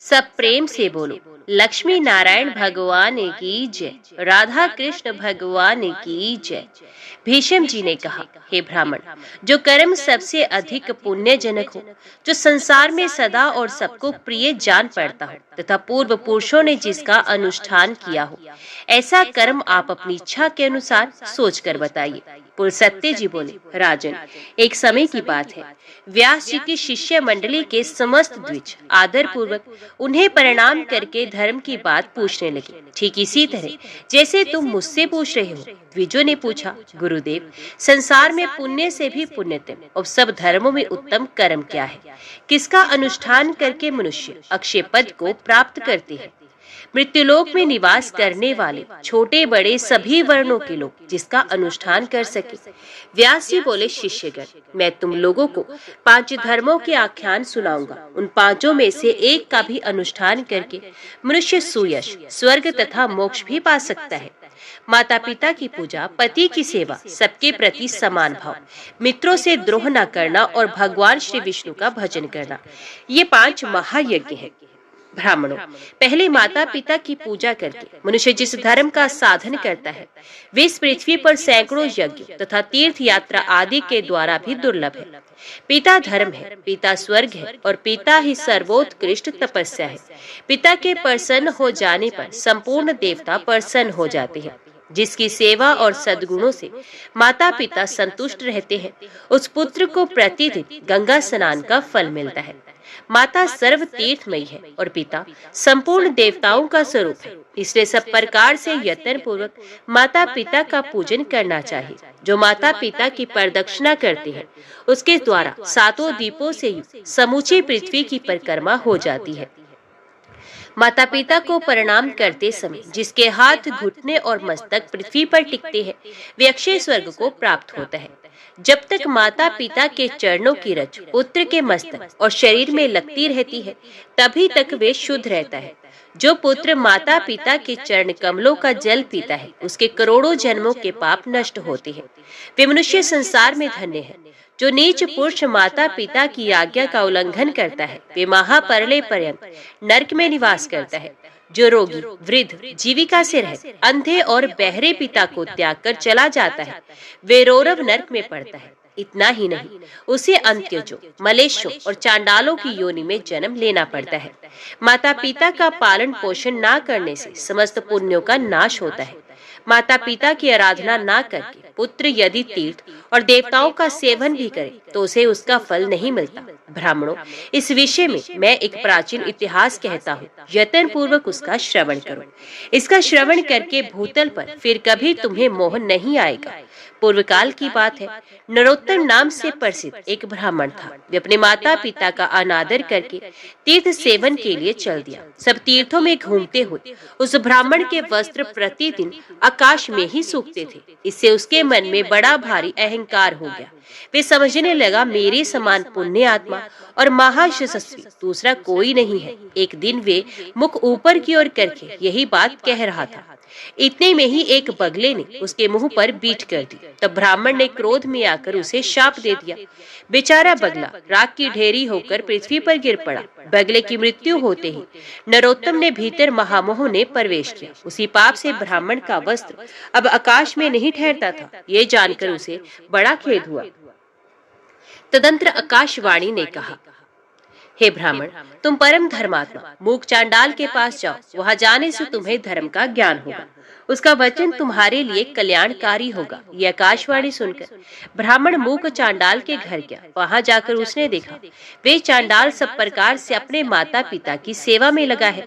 सब प्रेम से बोलो, लक्ष्मी नारायण भगवान की जय, राधा कृष्ण भगवान की जय। भीष्म जी ने कहा, हे ब्राह्मण, जो कर्म सबसे अधिक पुण्यजनक हो, जो संसार में सदा और सबको प्रिय जान पड़ता हो तथा पूर्व पुरुषों ने जिसका अनुष्ठान किया हो, ऐसा कर्म आप अपनी इच्छा के अनुसार सोच कर बताइए। पुलसत्य जी बोले, राजन, एक समय की बात है, व्यास जी की शिष्य मंडली के समस्त द्विज आदर पूर्वक उन्हें प्रणाम करके धर्म की बात पूछने लगे। ठीक इसी तरह जैसे तुम मुझसे पूछ रहे हो। द्विजों ने पूछा, गुरुदेव, संसार में पुण्य से भी पुण्यतम और सब धर्मों में उत्तम कर्म क्या है? किसका अनुष्ठान करके मनुष्य अक्षय पद को प्राप्त करते हैं? मृत्युलोक में निवास करने वाले छोटे बड़े सभी वर्णों के लोग जिसका अनुष्ठान कर सके। व्यास जी बोले, शिष्यगण, मैं तुम लोगों को 5 धर्मों के आख्यान सुनाऊंगा। उन 5 में से एक का भी अनुष्ठान करके मनुष्य सुयश, स्वर्ग तथा मोक्ष भी पा सकता है। माता पिता की पूजा, पति की सेवा, सबके प्रति समान भाव, मित्रों से द्रोह न करना और भगवान श्री विष्णु का भजन करना, ये 5 महायज्ञ हैं। ब्राह्मणों, पहले माता पिता की पूजा करके मनुष्य जिस धर्म का साधन करता है, वे इस पृथ्वी पर सैकड़ों यज्ञ तथा तीर्थ यात्रा आदि के द्वारा भी दुर्लभ है। पिता धर्म है, पिता स्वर्ग है और पिता ही सर्वोत्कृष्ट तपस्या है। पिता के प्रसन्न हो जाने पर संपूर्ण देवता प्रसन्न हो जाते हैं। जिसकी सेवा और सद्गुणों से माता पिता संतुष्ट रहते हैं, उस पुत्र को प्रतिदिन गंगा स्नान का फल मिलता है। माता सर्व तीर्थमयी है और पिता संपूर्ण देवताओं का स्वरूप है। इसलिए सब प्रकार से यत्न पूर्वक माता पिता का पूजन करना चाहिए। जो माता पिता की प्रदक्षिणा करते हैं, उसके द्वारा 7 दीपों से युक्त समूची पृथ्वी की परिक्रमा हो जाती है। माता पिता को प्रणाम करते समय जिसके हाथ, घुटने और मस्तक पृथ्वी पर टिकते हैं, वे अक्षय स्वर्ग को प्राप्त होता है। जब तक माता पिता के चरणों की रज पुत्र के मस्तक और शरीर में लगती रहती है, तभी तक वे शुद्ध रहता है। जो पुत्र माता पिता के चरण कमलों का जल पीता है, उसके करोड़ों जन्मों के पाप नष्ट होते हैं। वे मनुष्य संसार में धन्य है। जो नीच पुरुष माता पिता की आज्ञा का उल्लंघन करता है, वे महाप्रलय पर्यंत नरक में निवास करता है। जो रोगी, वृद्ध, जीविका से रहित, अंधे और बहरे पिता को त्याग कर चला जाता है, वे रौरव नरक में पड़ता है। इतना ही नहीं, उसे अंत्यजों, मलेच्छों और चांडालों की योनि में जन्म लेना पड़ता है। माता पिता का पालन पोषण न करने से समस्त पुण्यों का नाश होता है। माता पिता की आराधना न करके पुत्र यदि तीर्थ और देवताओं का सेवन भी करे, तो उसे उसका फल नहीं मिलता। ब्राह्मणों, इस विषय में मैं एक प्राचीन इतिहास कहता हूँ, यत्न पूर्वक उसका श्रवण करो। इसका श्रवण करके भूतल पर फिर कभी तुम्हें मोह नहीं आएगा। पूर्व काल की बात है, नरोत्तम नाम से प्रसिद्ध एक ब्राह्मण था। वे अपने माता पिता का अनादर करके तीर्थ सेवन के लिए चल दिया। सब तीर्थों में घूमते हुए उस ब्राह्मण के वस्त्र प्रतिदिन आकाश में ही सूखते थे। इससे उसके मन में बड़ा भारी अहंकार हो गया। वे समझने लगा, मेरे समान पुण्य आत्मा और महायशस्वी दूसरा कोई नहीं है। एक दिन वे मुख ऊपर की ओर करके यही बात कह रहा था। इतने में ही एक बगले ने उसके मुंह पर बीट कर दी। तब ब्राह्मण ने क्रोध में आकर उसे शाप दे दिया। बेचारा बगला राख की ढेरी होकर पृथ्वी पर गिर पड़ा। बगले की मृत्यु होते ही नरोत्तम ने भीतर महामोह ने प्रवेश किया। उसी पाप से ब्राह्मण का वस्त्र अब आकाश में नहीं ठहरता था। ये जानकर उसे बड़ा खेद हुआ। तदंतर आकाशवाणी ने कहा, हे ब्राह्मण, तुम परम धर्मात्मा मूक चांडाल के पास जाओ। वहां जाने से तुम्हें धर्म का ज्ञान होगा। उसका वचन तुम्हारे लिए कल्याणकारी होगा। यह आकाशवाणी सुनकर ब्राह्मण मूक चांडाल के घर गया। वहां जाकर उसने देखा, वे चांडाल सब प्रकार से अपने माता पिता की सेवा में लगा है।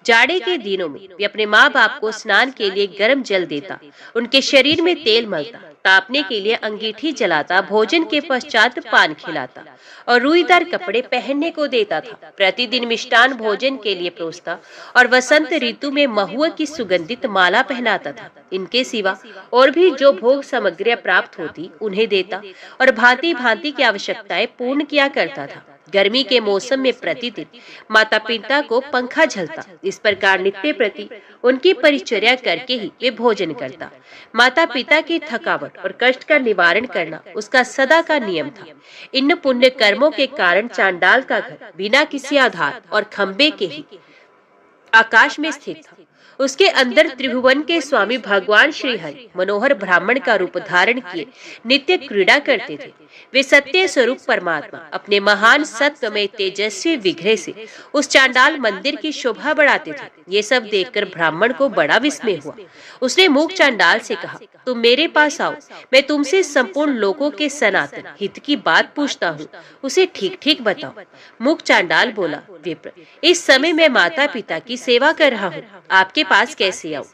जाड़े के दिनों में वे अपने माँ बाप को स्नान के लिए गर्म जल देता, उनके शरीर में तेल मलता, तापने के लिए अंगीठी जलाता, भोजन के पश्चात पान खिलाता और रुईदार कपड़े पहनने को देता था। प्रतिदिन मिष्टान भोजन के लिए परोसता और वसंत ऋतु में महुआ की सुगंधित माला पहनाता था। इनके सिवा और भी जो भोग सामग्रियां प्राप्त होती उन्हें देता और भांति भांति की आवश्यकताएं पूर्ण किया करता था। गर्मी के मौसम में प्रतिदिन माता पिता को पंखा झलता। इस प्रकार नित्य प्रति उनकी परिचर्या करके ही वे भोजन करता। माता पिता की थकावट और कष्ट का निवारण करना उसका सदा का नियम था। इन पुण्य कर्मों के कारण चांडाल का घर बिना किसी आधार और खंबे के ही आकाश में स्थित था। उसके अंदर त्रिभुवन के स्वामी भगवान श्री हरि मनोहर ब्राह्मण का रूप धारण किए नित्य क्रीड़ा करते थे। वे सत्य स्वरूप परमात्मा अपने महान सत्वमय तेजस्वी विग्रह से उस चांडाल मंदिर की शोभा बढ़ाते थे। ये सब देखकर ब्राह्मण को बड़ा विस्मय हुआ। उसने मूक चांडाल से कहा, तुम मेरे पास आओ, मैं तुमसे संपूर्ण लोगों के सनातन हित की बात पूछता हूँ, उसे ठीक ठीक बताओ। मूक चांडाल बोला, विप्र, इस समय मैं माता पिता की सेवा कर रहा हूँ, आपके पास कैसे आऊं?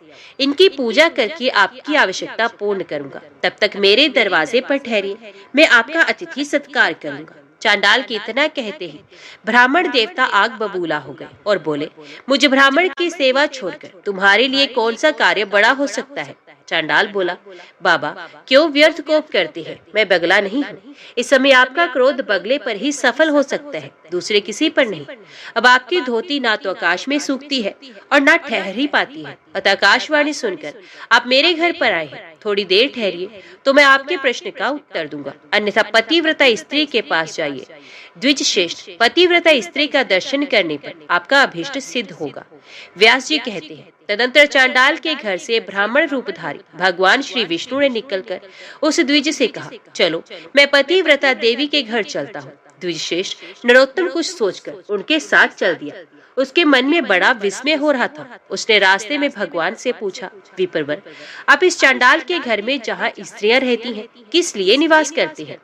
इनकी पूजा करके आपकी आवश्यकता पूर्ण करूंगा। तब तक मेरे दरवाजे पर ठहरिए, मैं आपका अतिथि सत्कार करूंगा। चांडाल के इतना कहते ही ब्राह्मण देवता आग बबूला हो गए और बोले, मुझे ब्राह्मण की सेवा छोड़कर तुम्हारे लिए कौन सा कार्य बड़ा हो सकता है? चांडाल बोला, बाबा क्यों व्यर्थ कोप करते हैं? मैं बगला नहीं हूँ। इस समय आपका क्रोध बगले पर ही सफल हो सकता है, दूसरे किसी पर नहीं। अब आपकी धोती ना तो आकाश में सूखती है और ना ठहर ही पाती है। अतः आकाशवाणी सुनकर आप मेरे घर पर आए हैं, थोड़ी देर ठहरिए तो मैं आपके प्रश्न का उत्तर दूंगा, अन्यथा पतिव्रता स्त्री के पास जाइए। द्विज श्रेष्ठ, पतिव्रता स्त्री का दर्शन करने पर आपका अभीष्ट सिद्ध होगा। व्यास जी कहते हैं, तदंतर चांडाल के घर से ब्राह्मण रूपधारी भगवान श्री विष्णु ने निकलकर उस द्विज से कहा, चलो मैं पतिव्रता देवी के घर चलता हूँ। द्विज श्रेष्ठ नरोत्तम कुछ सोचकर उनके साथ चल दिया। उसके मन में बड़ा विस्मय हो रहा था। उसने रास्ते में भगवान से पूछा, विप्रवर, आप इस चांडाल के घर में जहाँ स्त्रियां रहती हैं, किस लिए निवास करती हैं?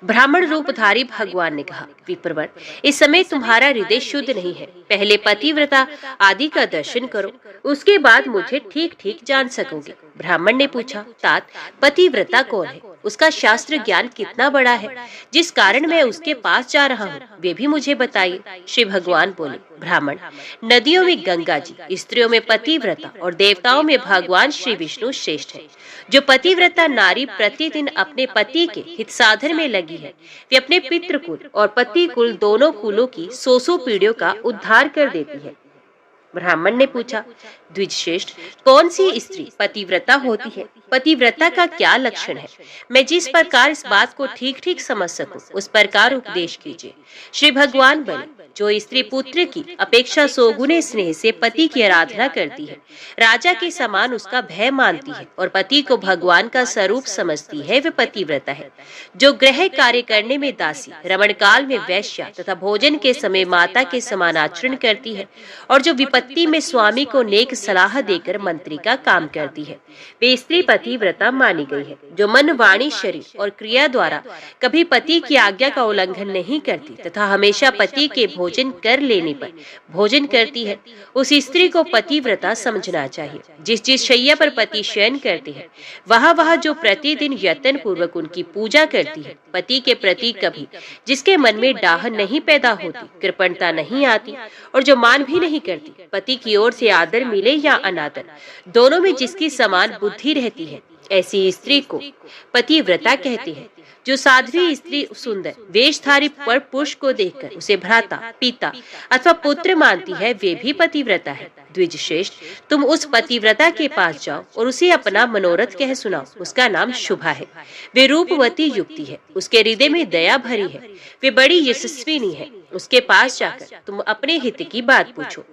ब्राह्मण रूपधारी भगवान ने कहा, विप्रवर, इस समय तुम्हारा हृदय शुद्ध नहीं है। पहले पतिव्रता आदि का दर्शन करो, उसके बाद मुझे ठीक ठीक जान सकोगे। ब्राह्मण ने पूछा, तात पतिव्रता कौन है? उसका शास्त्र ज्ञान कितना बड़ा है, जिस कारण मैं उसके पास जा रहा हूँ, वे भी मुझे बताइए। श्री भगवान बोले, ब्राह्मण, नदियों में गंगा जी, स्त्रियों में पतिव्रता और देवताओं में भगवान श्री विष्णु श्रेष्ठ है। जो पतिव्रता नारी प्रतिदिन अपने पति के हित साधन में लगी है, वे अपने पितृकुल और पति कुल दोनों कुलों की 100 पीढ़ियों का उद्धार कर देती है। ब्राह्मण ने पूछा, द्विज श्रेष्ठ, कौन सी स्त्री पतिव्रता होती है? पतिव्रता का क्या लक्षण है? मैं जिस प्रकार इस बात को ठीक ठीक समझ सकूं, उस प्रकार उपदेश कीजिए। श्री भगवान बोले, जो स्त्री पुत्र की अपेक्षा 100 गुने स्नेह से पति की आराधना करती है, राजा के समान उसका भय मानती है और पति को भगवान का स्वरूप समझती है, वे पतिव्रता है। जो गृह कार्य करने में दासी, रमण काल में वैश्या तथा भोजन के समय माता के समान आचरण करती है और जो विपत्ति में स्वामी को नेक सलाह देकर मंत्री का काम करती है, वे स्त्री पतिव्रता मानी गई है। जो मन, वाणी, शरीर और क्रिया द्वारा कभी पति की आज्ञा का उल्लंघन नहीं करती तथा हमेशा पति के भोजन कर लेने पर भोजन करती है, उस स्त्री को पतिव्रता समझना चाहिए। जिस जिस शैया पर पति शयन करते हैं, वह जो प्रतिदिन यत्न पूर्वक उनकी पूजा करती है, पति के प्रति कभी जिसके मन में डाह नहीं पैदा होती, कृपणता नहीं आती और जो मान भी नहीं करती, पति की ओर से आदर मिले या अनादर, दोनों में जिसकी समान बुद्धि रहती है, ऐसी स्त्री को पतिव्रता कहते हैं। जो साध्वी स्त्री सुंदर वेशधारी पर पुरुष को देखकर उसे भ्राता, पिता अथवा पुत्र मानती है, वे भी पतिव्रता है। द्विज श्रेष्ठ, तुम उस पतिव्रता के पास जाओ और उसे अपना मनोरथ कह सुनाओ। उसका नाम शुभा है, वे रूपवती युक्ति है, उसके हृदय में दया भरी है, वे बड़ी यशस्विनी है। उसके पास जाकर तुम अपने हित की बात पूछो।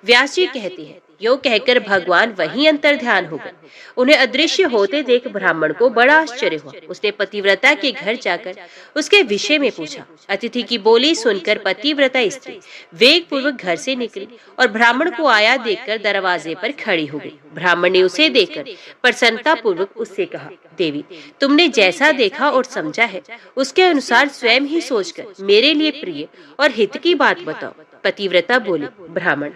व्यास जी कहते हैं, यो कहकर भगवान वहीं अंतर ध्यान हो गए। उन्हें अदृश्य होते देख ब्राह्मण को बड़ा आश्चर्य हुआ। उसने पतिव्रता के घर जाकर उसके विषय में पूछा। अतिथि की बोली सुनकर पतिव्रता स्त्री वेग पूर्वक घर से निकली और ब्राह्मण को आया देखकर दरवाजे पर खड़ी हो गई। ब्राह्मण ने उसे देखकर प्रसन्नता पूर्वक उससे कहा, देवी, तुमने जैसा देखा और समझा है, उसके अनुसार स्वयं ही सोचकर मेरे लिए प्रिय और हित की बात बताओ। पतिव्रता बोली, ब्राह्मण,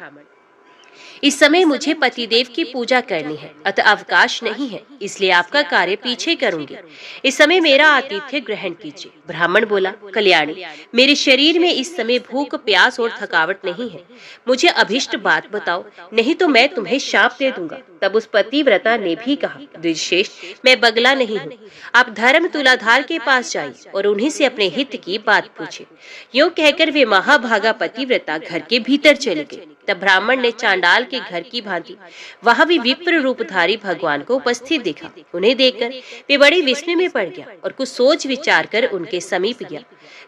इस समय मुझे पतिदेव की पूजा करनी है, अतः अवकाश नहीं है, इसलिए आपका कार्य पीछे करूंगी। इस समय मेरा आतिथ्य ग्रहण कीजिए। ब्राह्मण बोला, कल्याणी, मेरे शरीर में इस समय भूख, प्यास और थकावट नहीं है। मुझे अभिष्ट बात बताओ, नहीं तो मैं तुम्हें शाप दे दूंगा। तब उस पतिव्रता ने भी कहा, द्विजश्रेष्ठ, मैं बगला नहीं हूँ। आप धर्म तुलाधार के पास जाइए और उन्हीं से अपने हित की बात पूछे। यूं कहकर वे महाभागा पतिव्रता घर के भीतर चले गए। तब ब्राह्मण ने चांडाल के घर की भांति वहां भी विप्र रूपधारी भगवान को उपस्थित देखा। उन्हें देखकर वे बड़े विस्मय में पड़ गया और कुछ सोच विचार कर उनके समीप गया।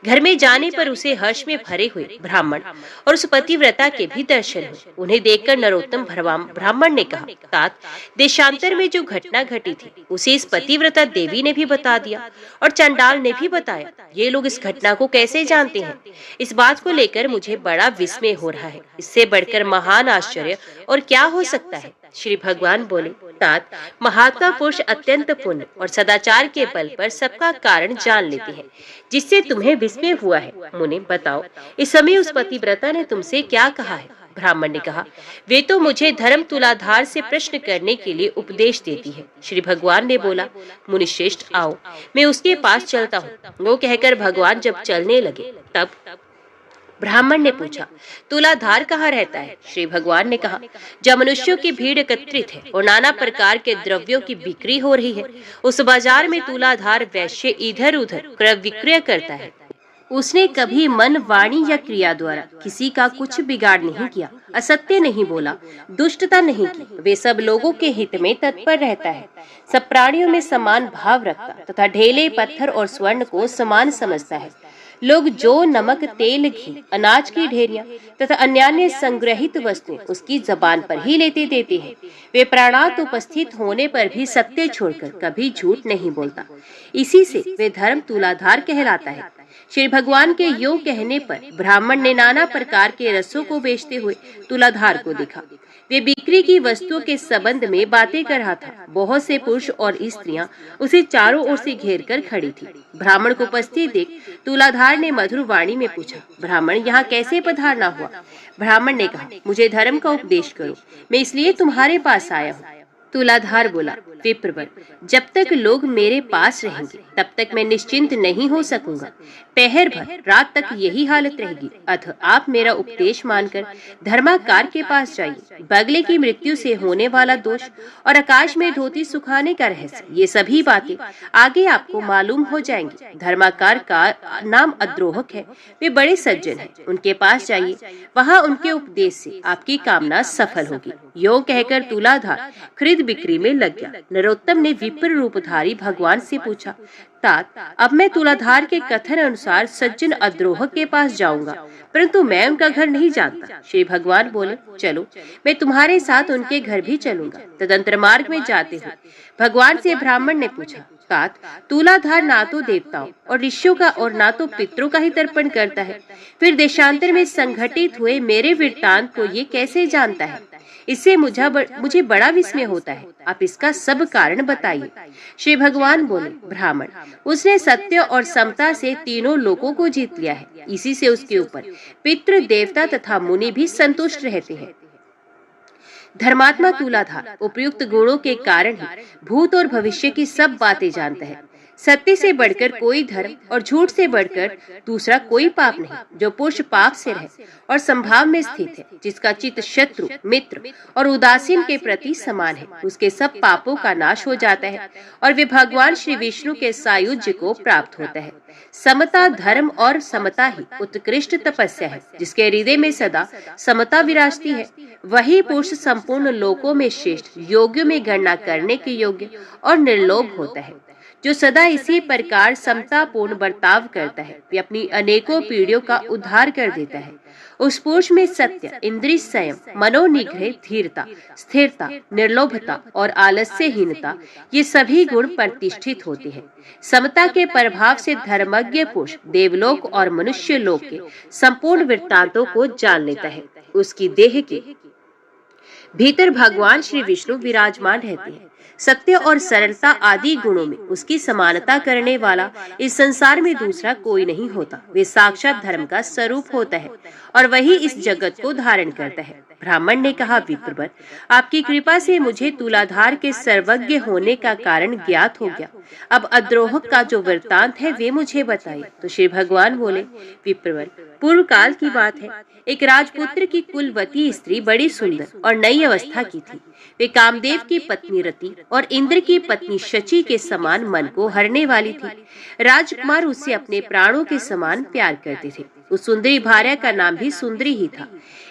घर में जाने पर उसे हर्ष में भरे हुए ब्राह्मण और उस पतिव्रता के भी दर्शन हुए। उन्हें देखकर नरोत्तम ब्राह्मण ने कहा, तात, देशांतर में जो घटना घटी थी उसे इस पतिव्रता देवी ने भी बता दिया और चंडाल ने भी बताया। ये लोग इस घटना को कैसे जानते हैं? इस बात को लेकर मुझे बड़ा विस्मय हो रहा है। इससे बढ़कर महान आश्चर्य और क्या हो सकता है? श्री भगवान बोले, तात, महात्मा पुरुष अत्यंत पुण्य और सदाचार के बल पर सबका कारण जान लेते हैं, जिससे तुम्हें विस्मय हुआ है। मुने, बताओ, इस समय उस पतिव्रता ने तुमसे क्या कहा है? ब्राह्मण ने कहा, वे तो मुझे धर्म तुलाधार से प्रश्न करने के लिए उपदेश देती है। श्री भगवान ने बोला, मुनिश्रेष्ठ, आओ, मैं उसके पास चलता हूँ। वो कहकर भगवान जब चलने लगे तब ब्राह्मण ने पूछा, तुलाधार कहाँ रहता है? श्री भगवान ने कहा, जब मनुष्यों की भीड़ एकत्रित है और नाना प्रकार के द्रव्यों की बिक्री हो रही है, उस बाजार में तुलाधार वैश्य इधर उधर क्रय विक्रय करता है। उसने कभी मन, वाणी या क्रिया द्वारा किसी का कुछ बिगाड़ नहीं किया, असत्य नहीं बोला, दुष्टता नहीं की। वे सब लोगों के हित में तत्पर रहता है, सब प्राणियों में समान भाव रखता तथा ढेले, पत्थर और स्वर्ण को समान समझता है। लोग जो नमक, तेल, घी, अनाज की ढेरियां तथा अन्य संग्रहित वस्तुएं उसकी जबान पर ही लेते देते हैं। वे प्राणात उपस्थित होने पर भी सत्य छोड़कर कभी झूठ नहीं बोलता। इसी से वे धर्म तुलाधार कहलाता है। श्री भगवान के यो कहने पर ब्राह्मण ने नाना प्रकार के रसों को बेचते हुए तुलाधार को देखा। वे बिक्री की वस्तुओं के संबंध में बातें कर रहा था। बहुत से पुरुष और स्त्रियां उसे चारों ओर से घेर कर खड़ी थी। ब्राह्मण को उपस्थित देख तुलाधार ने मधुर वाणी में पूछा, ब्राह्मण, यहाँ कैसे पधारना हुआ? ब्राह्मण ने कहा, मुझे धर्म का उपदेश करो, मैं इसलिए तुम्हारे पास आया हूँ। तुलाधार बोला, विप्रवर, जब तक लोग मेरे पास रहेंगे तब तक मैं निश्चिंत नहीं हो सकूंगा। पहर भर रात तक यही हालत रहेगी। अतः आप मेरा उपदेश मानकर धर्माकार के पास जाइए। बगले की मृत्यु से होने वाला दोष और आकाश में धोती सुखाने का रहस्य, ये सभी बातें आगे आपको मालूम हो जाएंगी। धर्माकार का नाम अद्रोहक है, वे बड़े सज्जन हैं, उनके पास जाइए, वहाँ उनके उपदेश से आपकी कामना सफल होगी। यो कहकर तुलाधार खरीद बिक्री में लग गया। नरोत्तम ने विप्र रूपधारी भगवान से पूछा, तात, अब मैं तुलाधार के कथन अनुसार सज्जन अद्रोहक के पास जाऊंगा, परंतु मैं उनका घर नहीं जानता। श्री भगवान बोले, चलो, मैं तुम्हारे साथ उनके घर भी चलूंगा। तदंतर मार्ग में जाते हुए भगवान से ब्राह्मण ने पूछा, तात, तुलाधार ना तो देवताओं और ऋषियों का और ना तो पितरों का ही तर्पण करता है, फिर देशांतर में संघटित हुए मेरे वृत्तांत को ये कैसे जानता है? इससे मुझे बड़ा विस्मय होता है। आप इसका सब कारण बताइए। श्री भगवान बोले, ब्राह्मण, उसने सत्य और समता से तीनों लोगों को जीत लिया है। इसी से उसके ऊपर पितृ, देवता तथा मुनि भी संतुष्ट रहते हैं। धर्मात्मा तुलाधार उपयुक्त गुणों के कारण ही भूत और भविष्य की सब बातें जानता है। सत्य से बढ़कर कोई धर्म और झूठ से बढ़कर दूसरा कोई पाप नहीं। जो पुरुष पाप से रहे और संभाव में स्थित है, जिसका चित्त शत्रु, मित्र और उदासीन के प्रति समान है, उसके सब पापों का नाश हो जाता है और वे भगवान श्री विष्णु के सायुज्य को प्राप्त होता है। समता, धर्म और समता ही उत्कृष्ट तपस्या है। जिसके हृदय में सदा समता विराजती है, वही पुरुष संपूर्ण लोकों में श्रेष्ठ, योग्यों में गणना करने के योग्य और निर्लोभ होता है। जो सदा इसी प्रकार समतापूर्ण बर्ताव करता है, वे अपनी अनेकों पीढ़ियों का उद्धार कर देता है। उस पुरुष में सत्य, इंद्रिय संयम, मनोनिग्रह, धीरता, स्थिरता, निर्लोभता और आलस्यहीनता, ये सभी गुण प्रतिष्ठित होते हैं। समता के प्रभाव से धर्मज्ञ पुरुष देवलोक और मनुष्य लोक के संपूर्ण वृत्तांतों को जान लेता है। उसकी देह के भीतर भगवान श्री विष्णु विराजमान रहते हैं। सत्य और सरलता आदि गुणों में उसकी समानता करने वाला इस संसार में दूसरा कोई नहीं होता। वे साक्षात धर्म का स्वरूप होता है और वही इस जगत को धारण करता है। ब्राह्मण ने कहा, विप्रवर, आपकी कृपा से मुझे तुलाधार के सर्वज्ञ होने का कारण ज्ञात हो गया। अब अद्रोह का जो वृत्तांत है वे मुझे बताइए। तो श्री भगवान बोले, विप्रवर, पूर्व काल की बात है। एक राजपुत्र की कुलवती स्त्री बड़ी सुंदर और नई अवस्था की थी। वे कामदेव की पत्नी रति और इंद्र की पत्नी शची के समान मन को हरने वाली थी। राजकुमार उससे अपने प्राणों के समान प्यार करते थे। उस सुंदरी भार्या का नाम भी सुंदरी ही था।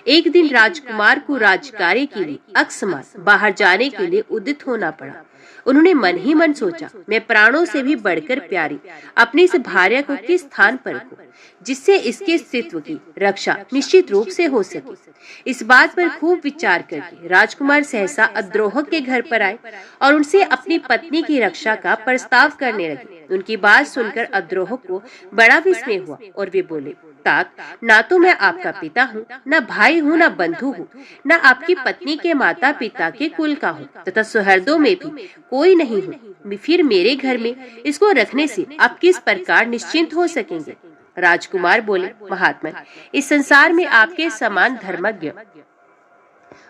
एक दिन राजकुमार को राजकार्य के लिए अकस्मात बाहर जाने के लिए उद्यत होना पड़ा। उन्होंने मन ही मन सोचा, मैं प्राणों से भी बढ़कर प्यारी अपनी इस भार्या को किस स्थान पर रखूं, जिससे इसके अस्तित्व की रक्षा निश्चित रूप से हो सके। इस बात पर खूब विचार करके राजकुमार सहसा अद्रोह के घर पर आए और उनसे अपनी पत्नी की रक्षा का प्रस्ताव करने लगे। उनकी बात सुनकर अद्रोह को बड़ा विस्मय हुआ और वे बोले, तात, ना तो मैं आपका पिता हूँ, न भाई हूँ, न बंधु हूँ, न आपकी पत्नी के माता पिता के कुल का हूँ, तथा सुहृदों में भी कोई नहीं हूँ। फिर मेरे घर में इसको रखने से आप किस प्रकार निश्चिंत हो सकेंगे? राजकुमार बोले, महात्मा, इस संसार में आपके समान धर्मज्ञ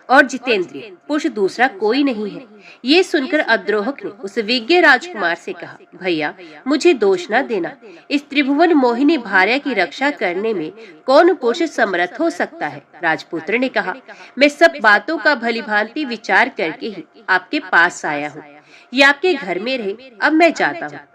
और जितेंद्रिय पुरुष दूसरा कोई नहीं है। ये सुनकर अद्रोह ने उस विज्ञ राजकुमार से कहा, भैया, मुझे दोष न देना। इस त्रिभुवन मोहिनी भार्या की रक्षा करने में कौन पुरुष समर्थ हो सकता है? राजपुत्र ने कहा, मैं सब बातों का भलीभांति विचार करके ही आपके पास आया हूँ। ये आपके घर में रहे, अब मैं जाता हूँ।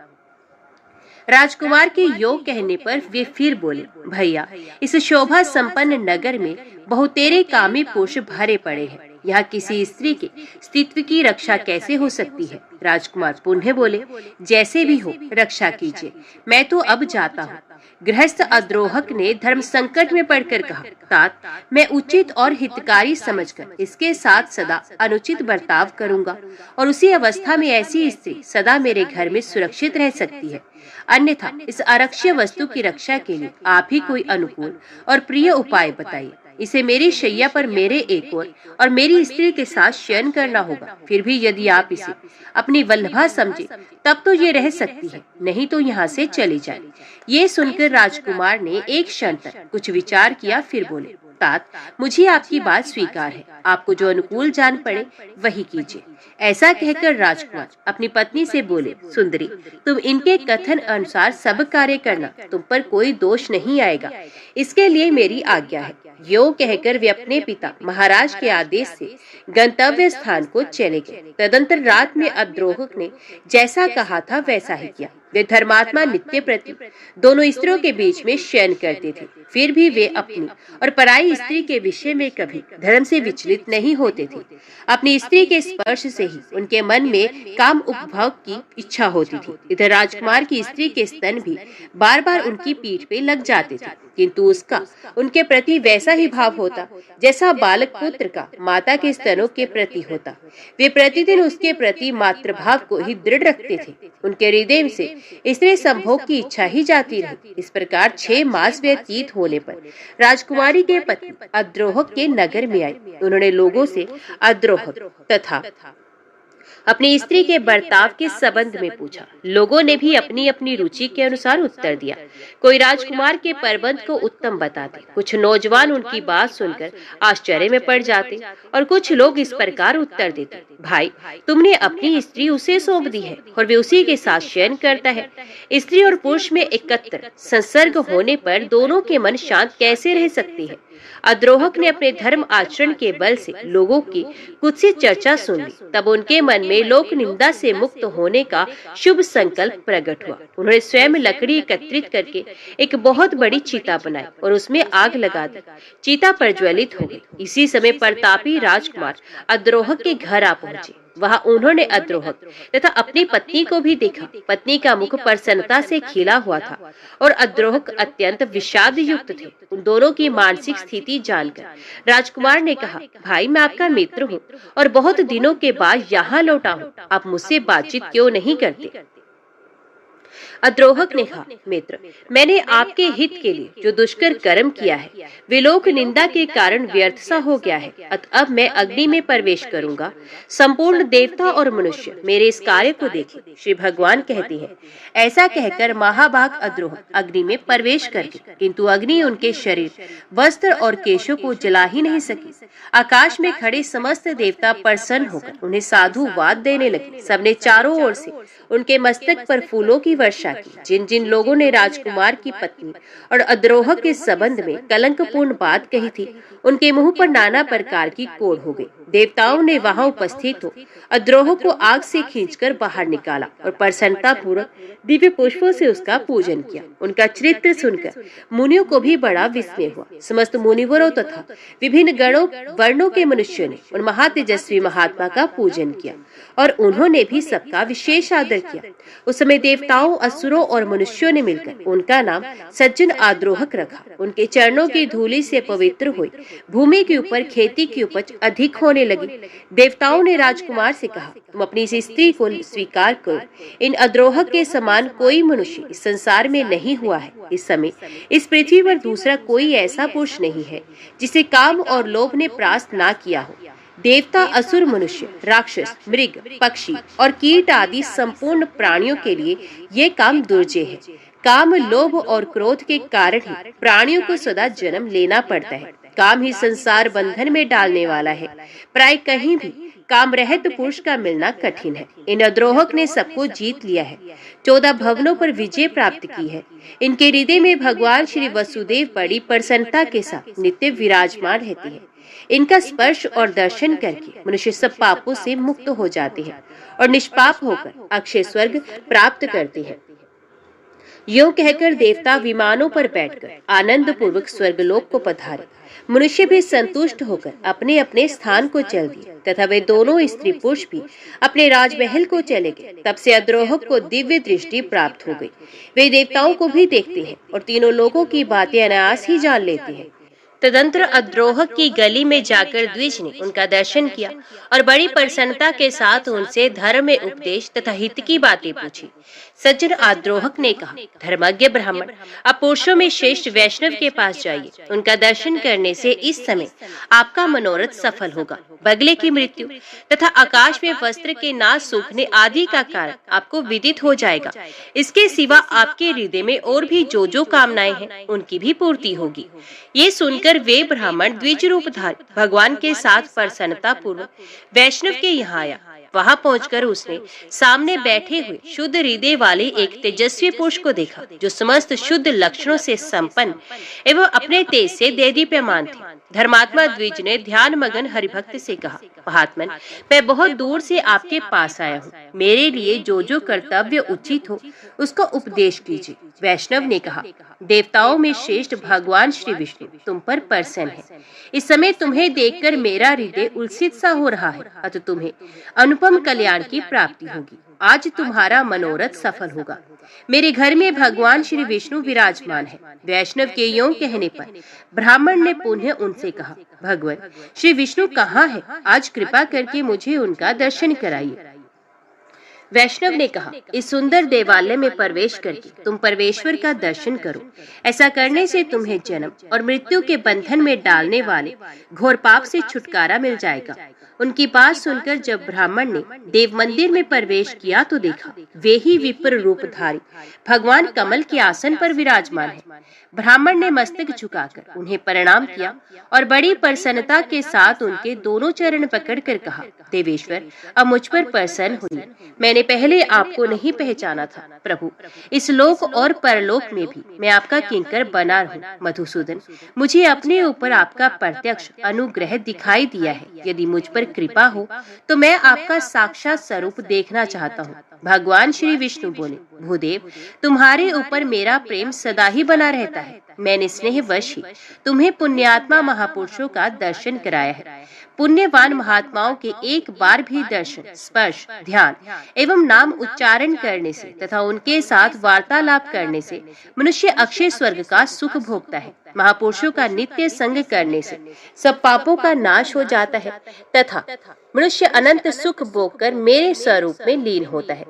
राजकुमार के योग कहने पर वे फिर बोले, भैया, इस शोभा संपन्न नगर में बहुतेरे कामी पुरुष भरे पड़े हैं। यहाँ किसी स्त्री के अस्तित्व की रक्षा कैसे हो सकती है? राजकुमार पुनः बोले, जैसे भी हो रक्षा कीजिए, मैं तो अब जाता हूँ। गृहस्थ अद्रोहक ने धर्म संकट में पड़कर कहा, तात, मैं उचित और हितकारी समझकर इसके साथ सदा अनुचित बर्ताव करूंगा और उसी अवस्था में ऐसी स्त्री सदा मेरे घर में सुरक्षित रह सकती है। अन्यथा इस आरक्ष्य वस्तु की रक्षा के लिए आप ही कोई अनुकूल और प्रिय उपाय बताइए। इसे मेरी शैया पर मेरे एक और मेरी स्त्री के साथ शयन करना होगा। फिर भी यदि आप इसे अपनी वल्लभा समझे तब तो ये रह सकती है, नहीं तो यहाँ से चली जाए। ये सुनकर राजकुमार ने एक क्षण तक कुछ विचार किया, फिर बोले, तात, मुझे आपकी बात स्वीकार है। आपको जो अनुकूल जान पड़े वही कीजिए। ऐसा कहकर राजकुमार अपनी पत्नी से बोले, सुंदरी, तुम इनके कथन अनुसार सब कार्य करना, तुम पर कोई दोष नहीं आएगा, इसके लिए मेरी आज्ञा है। यो कहकर वे अपने पिता महाराज के आदेश से गंतव्य स्थान को चले गए। तदंतर रात में अद्रोह ने जैसा कहा था वैसा ही किया। वे धर्मात्मा नित्य प्रति दोनों स्त्रियों के बीच में शयन करते थे। फिर भी वे अपनी और पराई स्त्री के विषय में कभी धर्म से विचलित नहीं होते थे। अपनी स्त्री के स्पर्श से ही उनके मन में काम उपभोग की इच्छा होती थी। इधर राजकुमार की स्त्री के स्तन भी बार बार उनकी पीठ पे लग जाते थे, किंतु उसका उनके प्रति वैसा ही भाव होता जैसा बालक पुत्र का माता के स्तनों के प्रति होता। वे प्रतिदिन उसके प्रति मातृभाव को ही दृढ़ रखते थे। उनके हृदय से स्त्री संभोग की इच्छा ही जाती रही। इस प्रकार 6 मास व्यतीत होने पर राजकुमारी के पति अद्रोह के नगर में आए। उन्होंने लोगों से अद्रोह तथा अपनी स्त्री के बर्ताव के संबंध में पूछा। लोगों ने भी अपनी अपनी रुचि के अनुसार उत्तर दिया। कोई राजकुमार के प्रबंध को उत्तम बताते, कुछ नौजवान उनकी बात सुनकर आश्चर्य में पड़ जाते और कुछ लोग इस प्रकार उत्तर देते, भाई, तुमने अपनी स्त्री उसे सौंप दी है और वे उसी के साथ शयन करता है। स्त्री और पुरुष में एकत्र संसर्ग होने पर दोनों के मन शांत कैसे रह सकती है? अद्रोहक ने अपने धर्म आचरण के बल से लोगों की कुत्सित चर्चा सुन ली। तब उनके मन में लोक निंदा से मुक्त होने का शुभ संकल्प प्रकट हुआ। उन्होंने स्वयं लकड़ी एकत्रित करके एक बहुत बड़ी चिता बनाई और उसमें आग लगा दी। चिता प्रज्वलित हो गई। इसी समय प्रतापी राजकुमार अद्रोहक के घर आ पहुंचे। वहां उन्होंने अद्रोहक तथा अपनी पत्नी को भी देखा। पत्नी का मुख प्रसन्नता से खिला हुआ था और अद्रोहक अत्यंत विषाद युक्त थे। उन दोनों की मानसिक स्थिति जानकर राजकुमार ने कहा, भाई, मैं आपका मित्र हूँ और बहुत दिनों के बाद यहाँ लौटा हूँ। आप मुझसे बातचीत क्यों नहीं करते? अद्रोहक ने कहा, मित्र, मैंने आपके हित के लिए जो दुष्कर कर्म किया है वे लोक निंदा के कारण व्यर्थ सा हो गया है। अतः अब मैं अग्नि में प्रवेश करूंगा। संपूर्ण देवता और मनुष्य मेरे इस कार्य को देखें। श्री भगवान कहते हैं, ऐसा कहकर महाभाग अद्रोहक अग्नि में प्रवेश कर गए, किंतु अग्नि उनके शरीर, वस्त्र और केशों को जला ही नहीं सकी। आकाश में खड़े समस्त देवता प्रसन्न होकर उन्हें साधुवाद देने लगे। सबने चारों ओर से उनके मस्तक पर फूलों की वर्षा की। जिन जिन लोगों ने राजकुमार की पत्नी और अद्रोहक के संबंध में कलंकपूर्ण बात कही थी, उनके मुंह पर नाना प्रकार की कोढ़ हो गई। देवताओं ने वहां उपस्थित हो अद्रोहक को आग से खींचकर बाहर निकाला और प्रसन्नता पूर्वक दिव्य पुष्पों से उसका पूजन किया। उनका चरित्र सुनकर मुनियों को भी बड़ा विस्मय हुआ। समस्त मुनिवरों तथा विभिन्न गणों वर्णों के मनुष्यों ने उन महातेजस्वी महात्मा का पूजन किया और उन्होंने भी सबका विशेष आदर किया। उस समय देवताओं, असुरों और मनुष्यों ने मिलकर उनका नाम सज्जन आद्रोहक रखा। उनके चरणों की धूलि से पवित्र हुई भूमि के ऊपर खेती की उपज अधिक होने लगी। देवताओं ने राजकुमार से कहा, तुम अपनी इस स्त्री को स्वीकार करो। इन अद्रोहक के समान कोई मनुष्य इस संसार में नहीं हुआ है। इस समय इस पृथ्वी पर दूसरा कोई ऐसा पुरुष नहीं है जिसे काम और लोभ ने परास्त ना किया हो। देवता, असुर, मनुष्य, राक्षस, मृग, पक्षी और कीट आदि संपूर्ण प्राणियों के लिए ये काम दुर्जय है। काम, लोभ और क्रोध के कारण ही प्राणियों को सदा जन्म लेना पड़ता है। काम ही संसार बंधन में डालने वाला है। प्राय कहीं भी काम रहित पुरुष का मिलना कठिन है। इन अद्रोहक ने सबको जीत लिया है। 14 भवनों पर विजय प्राप्त की है। इनके हृदय में भगवान श्री वसुदेव बड़ी प्रसन्नता के साथ नित्य विराजमान रहते हैं। इनका स्पर्श और दर्शन करके मनुष्य सब पापों से मुक्त हो जाते हैं और निष्पाप होकर अक्षय स्वर्ग प्राप्त करते हैं। यूं कहकर देवता विमानों पर बैठकर आनंद पूर्वक स्वर्गलोक को पधारे। मनुष्य भी संतुष्ट होकर अपने अपने स्थान को चल दिए तथा वे दोनों स्त्री पुरुष भी अपने राजमहल को चले गए। तब से अद्रोहक को दिव्य दृष्टि प्राप्त हो गई। वे देवताओं को भी देखते हैं और तीनों लोगों की बातें अनायास ही जान लेते हैं। तदंतर अद्रोहक की गली में जाकर द्विज ने उनका दर्शन किया और बड़ी प्रसन्नता के साथ उनसे धर्म में उपदेश तथा हित की बातें पूछी। सज्जन आद्रोहक ने कहा, धर्मज्ञ ब्राह्मण, आप पुरुषों में श्रेष्ठ वैष्णव के पास जाइए। उनका दर्शन करने से इस समय आपका मनोरथ सफल होगा। बगले की मृत्यु तथा आकाश में वस्त्र के ना सूखने आदि का कारण आपको विदित हो जाएगा। इसके सिवा आपके हृदय में और भी जो कामनाएं हैं उनकी भी पूर्ति होगी। ये सुनकर वे ब्राह्मण द्विज रूपधारी भगवान के साथ प्रसन्नता पूर्वक वैष्णव के यहाँ आया। वहां पहुंचकर उसने सामने बैठे हुए शुद्ध हृदय वाले एक तेजस्वी पुरुष को देखा, जो समस्त शुद्ध लक्षणों से संपन्न एवं अपने तेज से देदीप्यमान थे। धर्मात्मा द्विज ने ध्यान मगन हरिभक्त से कहा, महात्मन, मैं बहुत दूर से आपके पास आया हूँ। मेरे लिए जो कर्तव्य उचित हो उसका उपदेश कीजिए। वैष्णव ने कहा, देवताओं में श्रेष्ठ भगवान श्री विष्णु तुम पर प्रसन्न है। इस समय तुम्हें देखकर मेरा हृदय उल्सित सा हो रहा है। अतः तुम्हें अनुपम कल्याण की प्राप्ति होगी। आज तुम्हारा मनोरथ सफल होगा। मेरे घर में भगवान श्री विष्णु विराजमान है। वैष्णव के यों कहने पर ब्राह्मण ने पुनः उनसे कहा, भगवान श्री विष्णु कहाँ है? आज कृपा करके मुझे उनका दर्शन कराइए। वैष्णव ने कहा, इस सुंदर देवालय में प्रवेश करके तुम परमेश्वर का दर्शन करो। ऐसा करने से तुम्हें जन्म और मृत्यु के बंधन में डालने वाले घोर पाप से छुटकारा मिल जाएगा। उनकी बात सुनकर जब ब्राह्मण ने देव मंदिर में प्रवेश किया तो देखा वे ही विप्र रूपधारी भगवान कमल के आसन पर विराजमान है। ब्राह्मण ने मस्तक झुकाकर उन्हें प्रणाम किया और बड़ी प्रसन्नता के साथ उनके दोनों चरण पकड़कर कहा, देवेश्वर, अब मुझ पर प्रसन्न हुई। मैंने पहले आपको नहीं पहचाना था। प्रभु, इस लोक और परलोक में भी मैं आपका किंकर बना रहूं। मधुसूदन, मुझे अपने ऊपर आपका प्रत्यक्ष अनुग्रह दिखाई दिया है। यदि मुझ पर कृपा हो तो मैं आपका साक्षात स्वरूप देखना चाहता हूँ। भगवान श्री विष्णु बोले, भूदेव, तुम्हारे ऊपर मेरा प्रेम सदा ही बना रहता है। मैंने स्नेहवश ही तुम्हें पुण्यात्मा महापुरुषों का दर्शन कराया है। पुण्यवान महात्माओं के एक बार भी दर्शन, स्पर्श, ध्यान एवं नाम उच्चारण करने से तथा उनके साथ वार्तालाप करने से मनुष्य अक्षय स्वर्ग का सुख भोगता है। महापुरुषों का नित्य संग करने से सब पापों का नाश हो जाता है तथा मनुष्य अनंत सुख भोगकर मेरे स्वरूप में लीन होता है।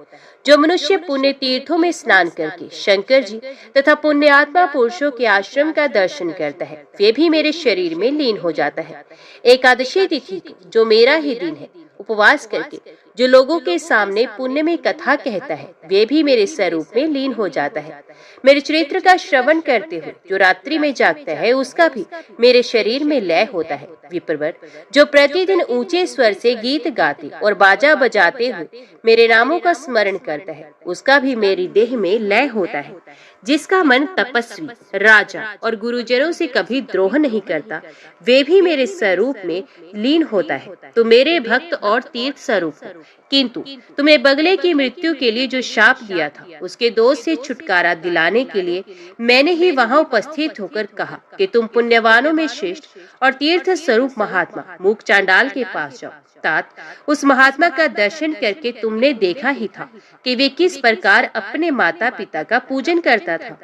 जो मनुष्य पुण्य तीर्थों में स्नान करके शंकर जी तथा पुण्य आत्मा पुरुषों के आश्रम का दर्शन करता है, वे भी मेरे शरीर में लीन हो जाता है। एकादशी तिथि को, जो मेरा ही दिन है, उपवास करके जो लोगों के सामने पुण्य में कथा कहता है, वे भी मेरे स्वरूप में लीन हो जाता है। मेरे चरित्र का श्रवण करते हुए जो रात्रि में जागता है, उसका भी मेरे शरीर में लय होता है। विप्रवर, जो प्रतिदिन ऊंचे स्वर से गीत गाते और बाजा बजाते हुए मेरे नामों का स्मरण करता है, उसका भी मेरी देह में लय होता है। जिसका मन तपस्वी, राजा और गुरुजनों से कभी द्रोह नहीं करता, वे भी मेरे स्वरूप में लीन होता है। तो मेरे भक्त और तीर्थ स्वरूप हो, किंतु तुम्हें बगले की मृत्यु के लिए जो शाप दिया था, उसके दोष से छुटकारा दिलाने के लिए मैंने ही वहां उपस्थित होकर कहा कि तुम पुण्यवानों में श्रेष्ठ और तीर्थ स्वरूप महात्मा मूक चांडाल के पास जाओ। तात, उस महात्मा का दर्शन करके तुमने देखा ही था कि वे किस प्रकार अपने माता पिता का पूजन करता था।